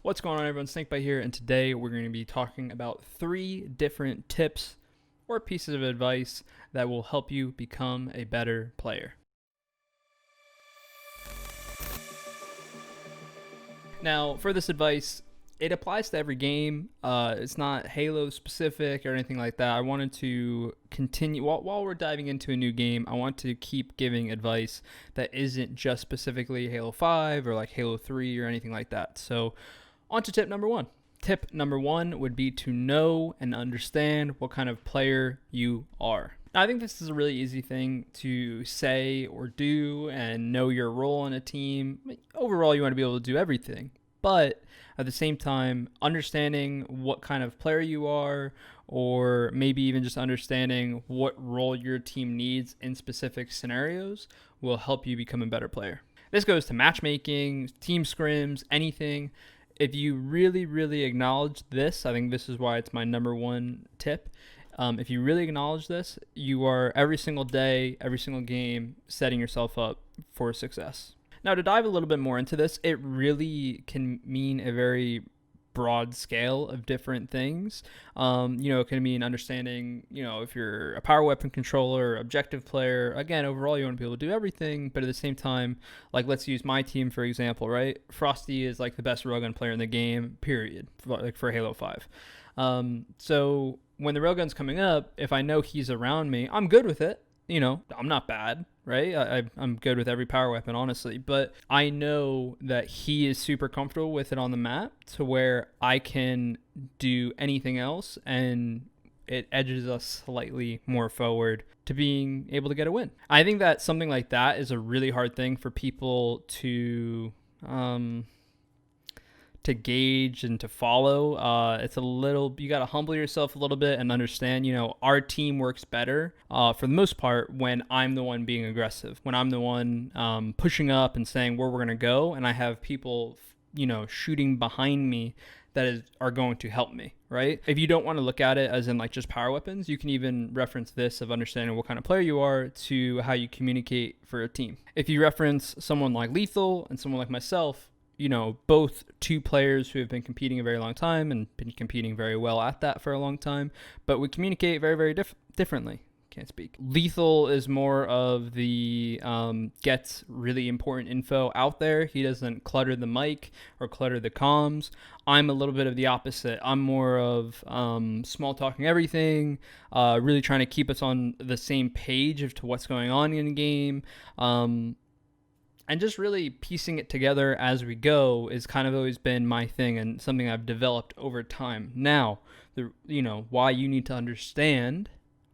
What's going on, everyone? Snakebite here, and today we're going to be talking about 3 different tips or pieces of advice that will help you become a better player. Now, for this advice, it applies to every game. It's not Halo specific or anything like that. I wanted to continue while we're diving into a new game. I want to keep giving advice that isn't just specifically Halo 5 or like Halo 3 or anything like that. So on to tip number 1. Tip number 1 would be to know and understand what kind of player you are. Now, I think this is a really easy thing to say or do and know your role in a team. Overall, you want to be able to do everything. But at the same time, understanding what kind of player you are, or maybe even just understanding what role your team needs in specific scenarios, will help you become a better player. This goes to matchmaking, team scrims, anything. If you really acknowledge this, I think this is why it's my number 1 tip. If you really acknowledge this, you are every single day, every single game, setting yourself up for success. Now, to dive a little bit more into this, it really can mean a very broad scale of different things. It can mean understanding, if you're a power weapon controller, objective player. Again, overall, you want to be able to do everything, but at the same time, like, let's use my team, for example, right? Frosty is like the best railgun player in the game, period, like for Halo 5. So when the railgun's coming up, if I know he's around me, I'm good with it. I'm not bad, right? I'm good with every power weapon, honestly, but I know that he is super comfortable with it on the map to where I can do anything else, and it edges us slightly more forward to being able to get a win. I think that something like that is a really hard thing for people to gauge and to follow. It's a little, you got to humble yourself a little bit and understand, our team works better for the most part when I'm the one being aggressive, when I'm the one pushing up and saying where we're going to go, and I have people, shooting behind me that are going to help me, right? If you don't want to look at it as in like just power weapons, you can even reference this of understanding what kind of player you are to how you communicate for a team. If you reference someone like Lethal and someone like myself, both 2 players who have been competing a very long time and been competing very well at that for a long time, but we communicate very differently. Can't speak. Lethal is more of the gets really important info out there. He doesn't clutter the mic or clutter the comms. I'm a little bit of the opposite. I'm more of small talking everything, really trying to keep us on the same page as to what's going on in the game. And just really piecing it together as we go is kind of always been my thing and something I've developed over time. Now, why you need to understand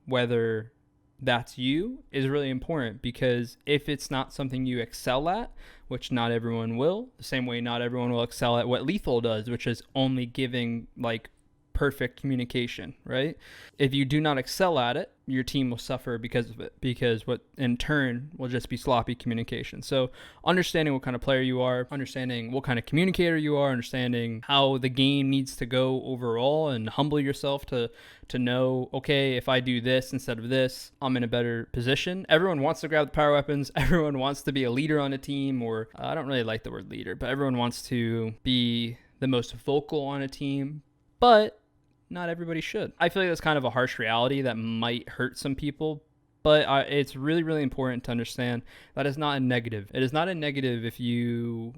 whether that's you is really important, because if it's not something you excel at, which not everyone will, the same way not everyone will excel at what Lethal does, which is only giving like perfect communication, right? If you do not excel at it, your team will suffer because of it, because what in turn will just be sloppy communication. So understanding what kind of player you are, understanding what kind of communicator you are, understanding how the game needs to go overall, and humble yourself to know, okay, if I do this instead of this, I'm in a better position. Everyone wants to grab the power weapons. Everyone wants to be a leader on a team, or I don't really like the word leader, but everyone wants to be the most vocal on a team. But not everybody should. I feel like that's kind of a harsh reality that might hurt some people, but it's really important to understand that is not a negative. It is not a negative if you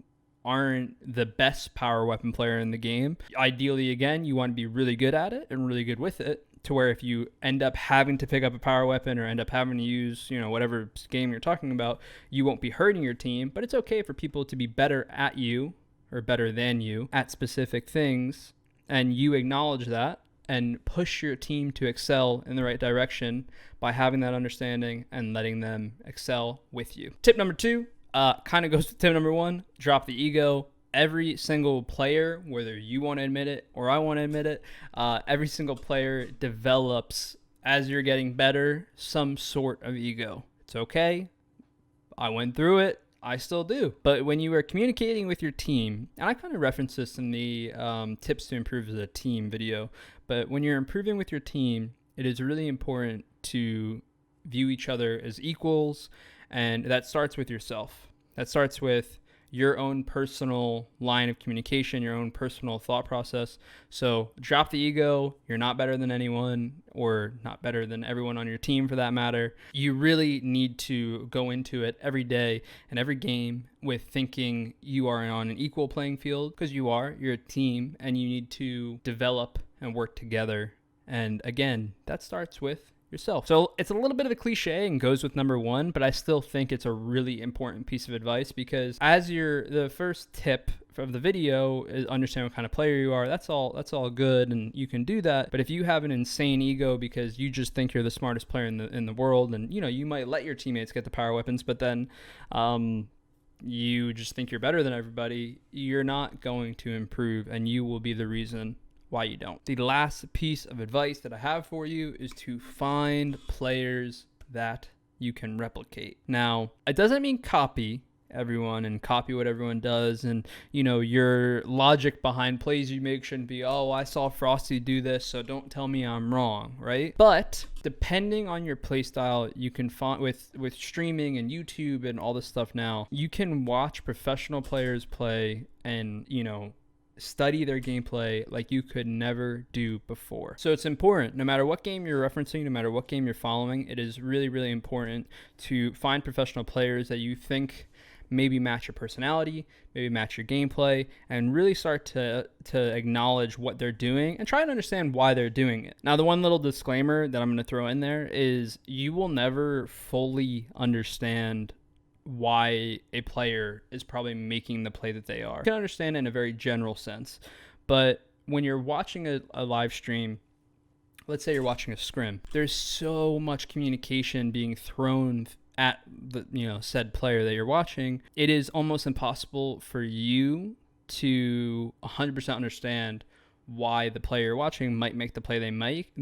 aren't the best power weapon player in the game. Ideally, again, you want to be really good at it and really good with it, to where if you end up having to pick up a power weapon or end up having to use, whatever game you're talking about, you won't be hurting your team. But it's okay for people to be better at you or better than you at specific things, and you acknowledge that and push your team to excel in the right direction by having that understanding and letting them excel with you. Tip number 2 kind of goes to tip number 1, drop the ego. Every single player, whether you want to admit it or I want to admit it, every single player develops, as you're getting better, some sort of ego. It's okay. I went through it. I still do. But when you are communicating with your team, and I kind of reference this in the tips to improve as a team video, but when you're improving with your team, it is really important to view each other as equals, and that starts with yourself. That starts with your own personal line of communication, your own personal thought process. So drop the ego. You're not better than anyone, or not better than everyone on your team for that matter. You really need to go into it every day and every game with thinking you are on an equal playing field, because you're a team, and you need to develop and work together. And again, that starts with yourself. So it's a little bit of a cliche and goes with number one, but I still think it's a really important piece of advice, because as the first tip of the video is understand what kind of player you are. That's all good, and you can do that. But if you have an insane ego because you just think you're the smartest player in the world, and you might let your teammates get the power weapons, but then you just think you're better than everybody, you're not going to improve, and you will be the reason why you don't. The last piece of advice that I have for you is to find players that you can replicate. Now, it doesn't mean copy everyone and copy what everyone does, and your logic behind plays you make shouldn't be, oh, I saw Frosty do this, so don't tell me I'm wrong, right? But depending on your play style, you can find with streaming and YouTube and all this stuff now, you can watch professional players play and study their gameplay like you could never do before. So it's important, no matter what game you're referencing, no matter what game you're following, it is really, really important to find professional players that you think maybe match your personality, maybe match your gameplay, and really start to acknowledge what they're doing and try to understand why they're doing it. Now, the one little disclaimer that I'm going to throw in there is you will never fully understand why a player is probably making the play that they are. You can understand it in a very general sense, but when you're watching a live stream, let's say you're watching a scrim, there's so much communication being thrown at the said player that you're watching. It is almost impossible for you to 100% understand why the player you're watching might make the play they make,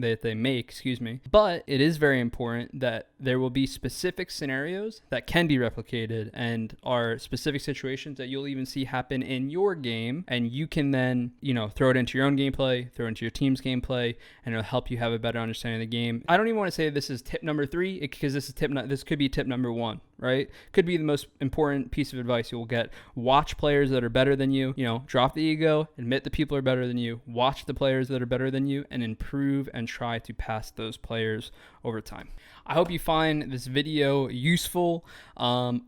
but it is very important that there will be specific scenarios that can be replicated and are specific situations that you'll even see happen in your game, and you can then throw it into your own gameplay, throw it into your team's gameplay, and it'll help you have a better understanding of the game. I don't even want to say this is tip number 3, because this could be tip number 1, right? Could be the most important piece of advice you will get. Watch players that are better than you. Drop the ego, admit that people are better than you, watch the players that are better than you, and improve and try to pass those players over time. I hope you find this video useful.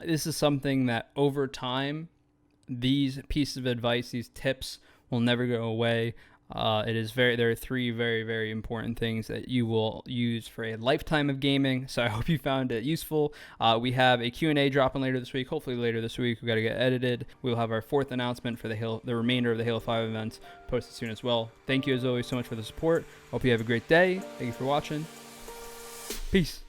This is something that over time, these pieces of advice, these tips will never go away. There are 3 very, very important things that you will use for a lifetime of gaming. So I hope you found it useful. We have a Q&A dropping later this week. Hopefully later this week. We've got to get edited. We'll have our 4th announcement for the remainder of the Halo 5 events posted soon as well. Thank you as always so much for the support. Hope you have a great day. Thank you for watching. Peace.